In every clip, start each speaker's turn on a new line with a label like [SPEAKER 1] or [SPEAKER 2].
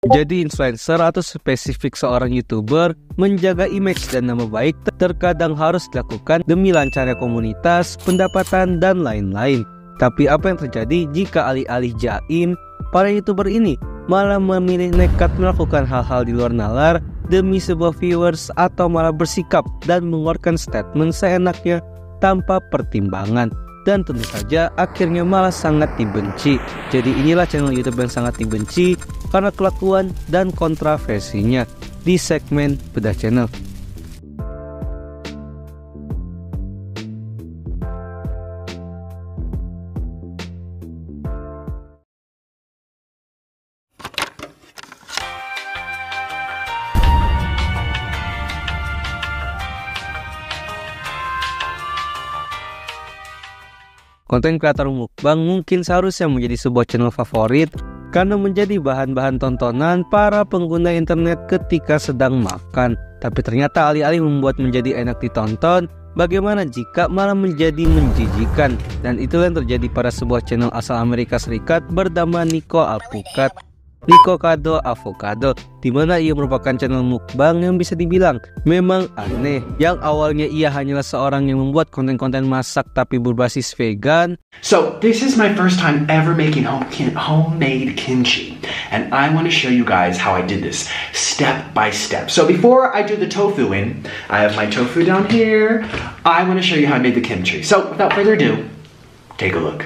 [SPEAKER 1] Jadi influencer atau spesifik seorang YouTuber menjaga image dan nama baik terkadang harus dilakukan demi lancarnya komunitas, pendapatan, dan lain-lain. Tapi apa yang terjadi jika alih-alih jaim, para YouTuber ini malah memilih nekat melakukan hal-hal di luar nalar demi sebuah viewers, atau malah bersikap dan mengeluarkan statement seenaknya tanpa pertimbangan, dan tentu saja akhirnya malah sangat dibenci. Jadi inilah channel YouTube yang sangat dibenci karena kelakuan dan kontroversinya di segmen Bedah Channel. Konten kreator mukbang mungkin seharusnya menjadi sebuah channel favorit karena menjadi bahan-bahan tontonan para pengguna internet ketika sedang makan. Tapi ternyata alih-alih membuat menjadi enak ditonton, bagaimana jika malah menjadi menjijikan? Dan itulah yang terjadi pada sebuah channel asal Amerika Serikat bernama Nico Kado Avocado, di mana ia merupakan channel mukbang yang bisa dibilang memang aneh. Yang awalnya ia hanyalah seorang yang membuat konten-konten masak tapi berbasis vegan.
[SPEAKER 2] So this is my first time ever making homemade kimchi, and I want to show you guys how I did this step by step. So before I do the tofu in, I have my tofu down here. I want to show you how I made the kimchi. So without further ado, take a look.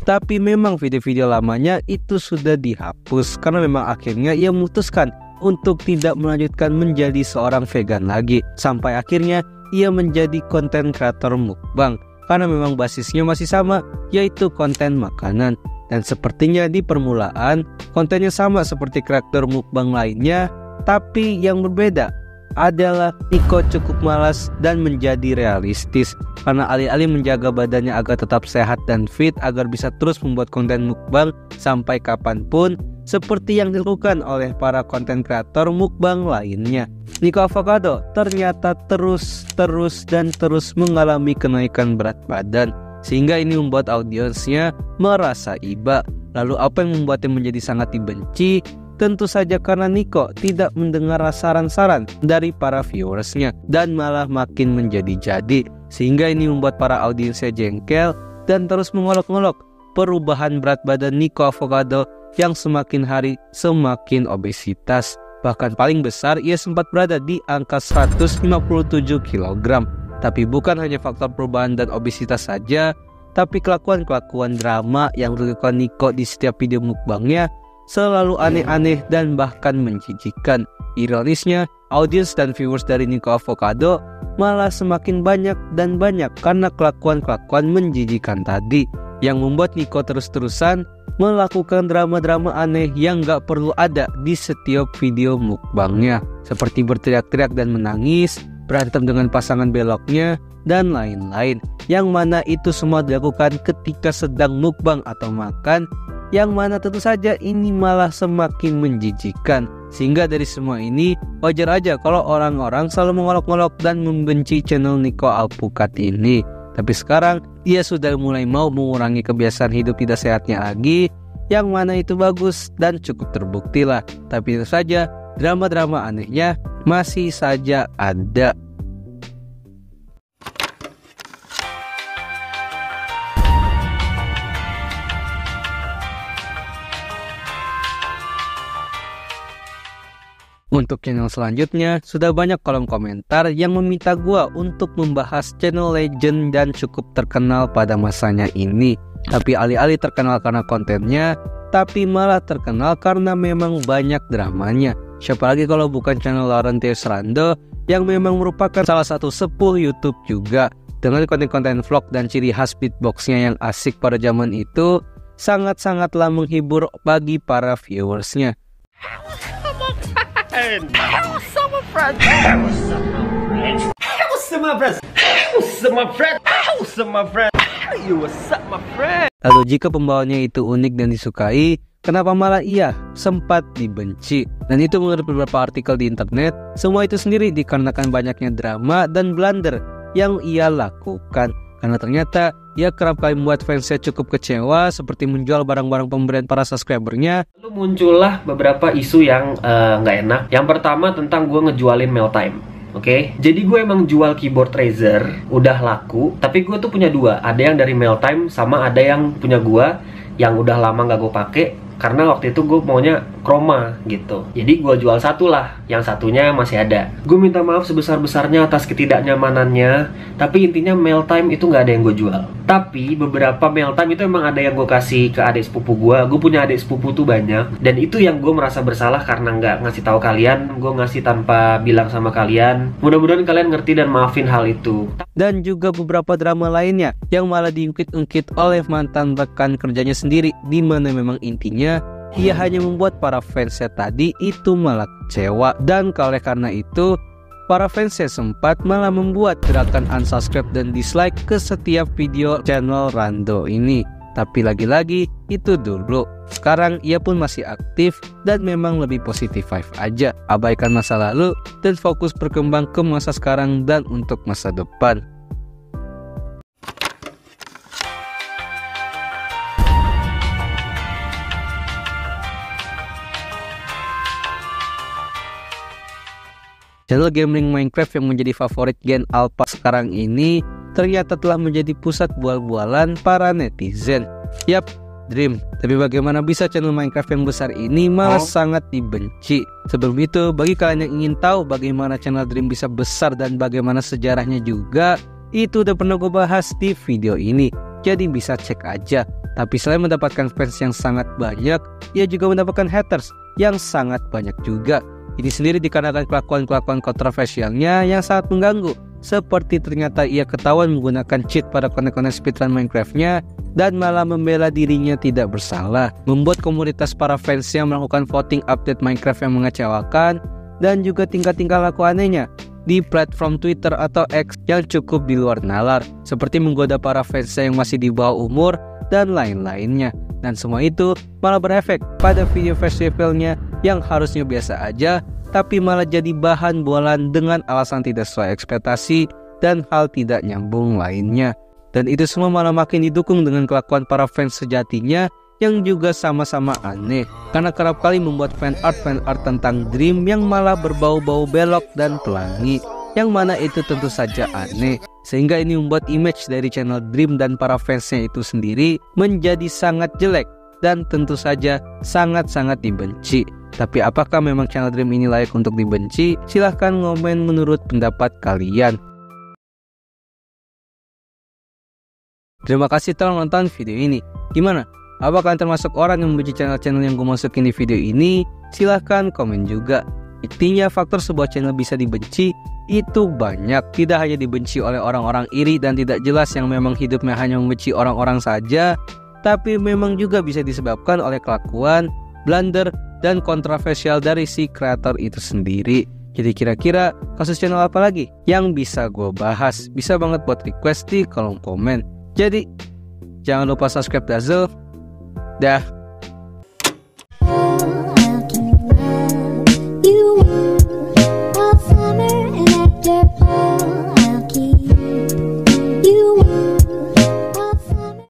[SPEAKER 1] Tapi memang video-video lamanya itu sudah dihapus karena memang akhirnya ia memutuskan untuk tidak melanjutkan menjadi seorang vegan lagi. Sampai akhirnya ia menjadi konten kreator mukbang karena memang basisnya masih sama, yaitu konten makanan. Dan sepertinya di permulaan kontennya sama seperti kreator mukbang lainnya, tapi yang berbeda adalah Nico cukup malas dan menjadi realistis karena alih-alih menjaga badannya agar tetap sehat dan fit agar bisa terus membuat konten mukbang sampai kapanpun seperti yang dilakukan oleh para konten kreator mukbang lainnya. Nico Avocado ternyata terus mengalami kenaikan berat badan sehingga ini membuat audiensnya merasa iba. Lalu apa yang membuatnya menjadi sangat dibenci? Tentu saja karena Nico tidak mendengar saran-saran dari para viewersnya dan malah makin menjadi-jadi, sehingga ini membuat para audiensnya jengkel dan terus mengolok-olok perubahan berat badan Nico Avocado yang semakin hari semakin obesitas. Bahkan paling besar ia sempat berada di angka 157 kg. Tapi bukan hanya faktor perubahan dan obesitas saja, tapi kelakuan-kelakuan drama yang dilakukan Nico di setiap video mukbangnya selalu aneh-aneh dan bahkan menjijikan. Ironisnya, audiens dan viewers dari Nico Avocado malah semakin banyak karena kelakuan-kelakuan menjijikan tadi, yang membuat Nico terus-terusan melakukan drama-drama aneh yang gak perlu ada di setiap video mukbangnya, seperti berteriak-teriak dan menangis, berantem dengan pasangan beloknya, dan lain-lain, yang mana itu semua dilakukan ketika sedang mukbang atau makan, yang mana tentu saja ini malah semakin menjijikan. Sehingga dari semua ini wajar aja kalau orang-orang selalu mengolok-olok dan membenci channel Nico Alpukat ini. Tapi sekarang ia sudah mulai mau mengurangi kebiasaan hidup tidak sehatnya lagi, yang mana itu bagus dan cukup terbukti lah. Tapi tentu saja drama-drama anehnya masih saja ada. Untuk channel selanjutnya, sudah banyak kolom komentar yang meminta gua untuk membahas channel legend dan cukup terkenal pada masanya ini. Tapi alih-alih terkenal karena kontennya, tapi malah terkenal karena memang banyak dramanya. Siapa lagi kalau bukan channel Laurentius Rando yang memang merupakan salah satu sepuh YouTube juga. Dengan konten-konten vlog dan ciri khas beatboxnya yang asik pada zaman itu, sangat-sangatlah menghibur bagi para viewersnya. Lalu jika pembawanya itu unik dan disukai, kenapa malah ia sempat dibenci? Dan itu menurut beberapa artikel di internet, semua itu sendiri dikarenakan banyaknya drama dan blunder yang ia lakukan. Karena ternyata ia kerap kali membuat fansnya cukup kecewa, seperti menjual barang-barang pemberian para subscribernya.
[SPEAKER 3] Lalu muncullah beberapa isu yang nggak enak. Yang pertama tentang gue ngejualin Meltime. Oke, jadi gue emang jual keyboard Razer, udah laku, tapi gue tuh punya dua. Ada yang dari Meltime, sama ada yang punya gue, yang udah lama nggak gue pakai. Karena waktu itu gue maunya chroma gitu. Jadi gue jual satu lah, yang satunya masih ada. Gue minta maaf sebesar-besarnya atas ketidaknyamanannya. Tapi intinya Meltime itu nggak ada yang gue jual. Tapi beberapa Meltime itu emang ada yang gue kasih ke adik sepupu gue. Gue punya adik sepupu tuh banyak. Dan itu yang gue merasa bersalah karena nggak ngasih tahu kalian. Gue ngasih tanpa bilang sama kalian. Mudah-mudahan kalian ngerti dan maafin hal itu.
[SPEAKER 1] Dan juga beberapa drama lainnya yang malah diungkit-ungkit oleh mantan rekan kerjanya sendiri, di mana memang intinya ia hanya membuat para fansnya tadi itu malah kecewa. Dan oleh karena itu para fansnya sempat malah membuat gerakan unsubscribe dan dislike ke setiap video channel Rando ini. Tapi lagi-lagi itu dulu. Sekarang ia pun masih aktif dan memang lebih positif vibe aja. Abaikan masa lalu dan fokus berkembang ke masa sekarang dan untuk masa depan. Channel gaming Minecraft yang menjadi favorit Gen Alpha sekarang ini ternyata telah menjadi pusat bual-bualan para netizen. Yap, Dream. Tapi bagaimana bisa channel Minecraft yang besar ini malah sangat dibenci? Sebelum itu, bagi kalian yang ingin tahu bagaimana channel Dream bisa besar dan bagaimana sejarahnya juga, itu udah pernah gue bahas di video ini. Jadi bisa cek aja. Tapi selain mendapatkan fans yang sangat banyak, ia juga mendapatkan haters yang sangat banyak juga. Ini sendiri dikarenakan kelakuan-kelakuan kontroversialnya yang sangat mengganggu. Seperti ternyata ia ketahuan menggunakan cheat pada konten-konten speedrun Minecraft-nya dan malah membela dirinya tidak bersalah. Membuat komunitas para fansnya melakukan voting update Minecraft yang mengecewakan. Dan juga tingkah-tingkah laku anehnya di platform Twitter atau X yang cukup di luar nalar. Seperti menggoda para fansnya yang masih di bawah umur dan lain-lainnya. Dan semua itu malah berefek pada video festivalnya yang harusnya biasa aja, tapi malah jadi bahan bualan dengan alasan tidak sesuai ekspektasi dan hal tidak nyambung lainnya. Dan itu semua malah makin didukung dengan kelakuan para fans sejatinya yang juga sama-sama aneh, karena kerap kali membuat fan art tentang Dream yang malah berbau-bau belok dan pelangi, yang mana itu tentu saja aneh. Sehingga ini membuat image dari channel Dream dan para fansnya itu sendiri menjadi sangat jelek dan tentu saja sangat-sangat dibenci. Tapi apakah memang channel Dream ini layak untuk dibenci? Silahkan komen menurut pendapat kalian. Terima kasih telah menonton video ini. Gimana? Apakah kalian termasuk orang yang membenci channel-channel yang gue masukin di video ini? Silahkan komen juga. Intinya faktor sebuah channel bisa dibenci itu banyak. Tidak hanya dibenci oleh orang-orang iri dan tidak jelas yang memang hidupnya hanya membenci orang-orang saja, tapi memang juga bisa disebabkan oleh kelakuan, blunder, dan kontroversial dari si kreator itu sendiri. Jadi kira-kira kasus channel apa lagi yang bisa gue bahas? Bisa banget buat request di kolom komen. Jadi jangan lupa subscribe Dazzle. Dah.